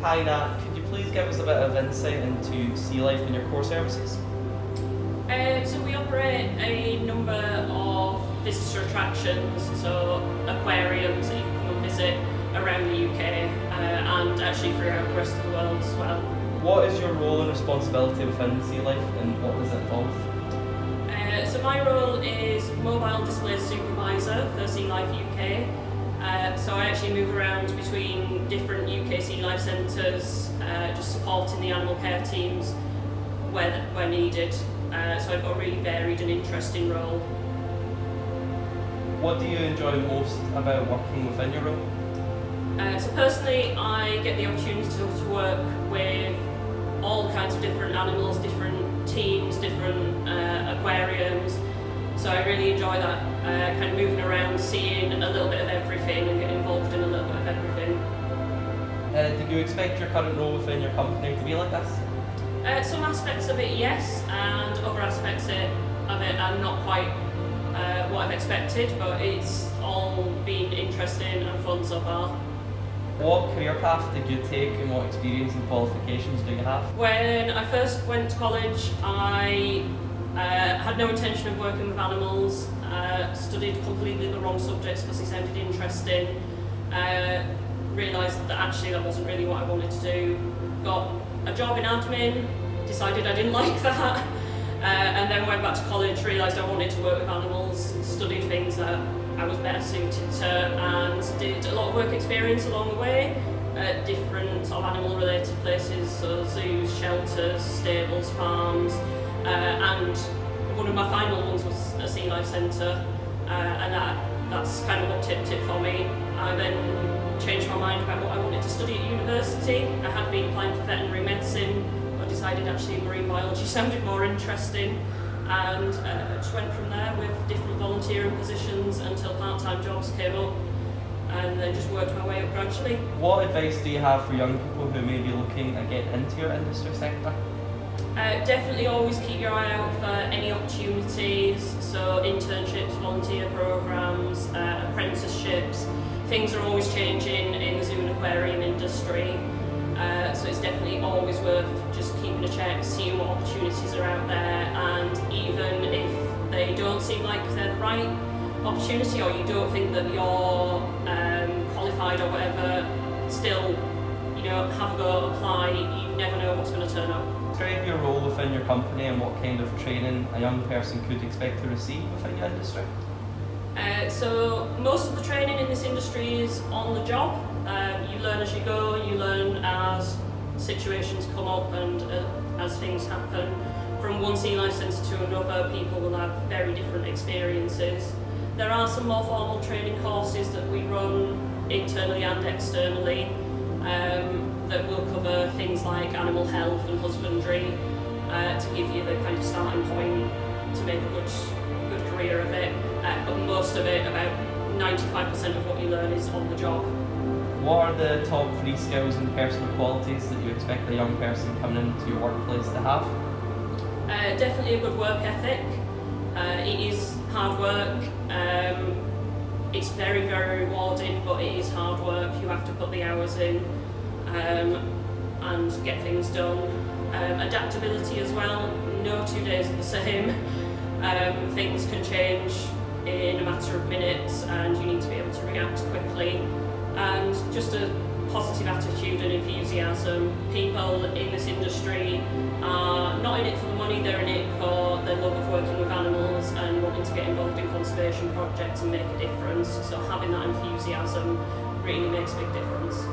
Hi Nat, could you please give us a bit of insight into Sealife and your core services? So we operate a number of visitor attractions, so aquariums that you can come and visit around the UK and actually throughout the rest of the world as well. What is your role and responsibility within Sealife and what does it involve? So my role is Mobile Displays Supervisor for Sealife UK. So I actually move around between different UK Sealife centres, just supporting the animal care teams where needed. So I've got a really varied and interesting role. What do you enjoy most about working within your role? So personally, I get the opportunity to work with all kinds of different animals, different teams, different aquariums. So I really enjoy that, kind of moving around, seeing a little bit of everything and getting involved in a little bit of everything. Did you expect your current role within your company to be like this? Some aspects of it, yes, and other aspects of it are not quite what I've expected, but it's all been interesting and fun so far. What career path did you take and what experience and qualifications do you have? When I first went to college, I had no intention of working with animals, studied completely the wrong subjects because they sounded interesting, realised that actually that wasn't really what I wanted to do, got a job in admin, decided I didn't like that, and then went back to college, realised I wanted to work with animals, studied things that I was better suited to, and did a lot of work experience along the way at different sort of animal related places, so zoos, shelters, stables, farms, and one of my final ones was a Sealife centre, and that's kind of what tipped it for me. I then changed my mind about what I wanted to study at university. I had been applying for veterinary medicine, but decided actually marine biology sounded more interesting, and just went from there with different volunteering positions until part-time jobs came up, and then just worked my way up gradually. What advice do you have for young people who may be looking to get into your industry sector? Definitely always keep your eye out for any opportunities, so internships, volunteer programs, apprenticeships. Things are always changing in the zoo and aquarium industry, so it's definitely always worth just keeping a check, seeing what opportunities are out there, and even if they don't seem like they're the right opportunity or you don't think that you're qualified or whatever, still, have a go, apply. You never know what's going to turn up. Describe your role within your company and what kind of training a young person could expect to receive within your industry. So most of the training in this industry is on the job. You learn as you go, you learn as situations come up and as things happen. From one Sealife centre to another, people will have very different experiences. There are some more formal training courses that we run internally and externally that will cover things like animal health and husbandry to give you the kind of starting point to make a good career of it. But most of it, about 95% of what you learn is on the job. What are the top 3 skills and personal qualities that you expect a young person coming into your workplace to have? Definitely a good work ethic. It is hard work. It's very, very rewarding, but it is hard work. You have to put the hours in and get things done. Adaptability as well. No 2 days are the same. Things can change in a matter of minutes and you need to be able to react quickly, and just a positive attitude and enthusiasm. People in this industry are not in it for the money, they're in it for their love of working with animals and wanting to get involved in conservation projects and make a difference, so having that enthusiasm really makes a big difference.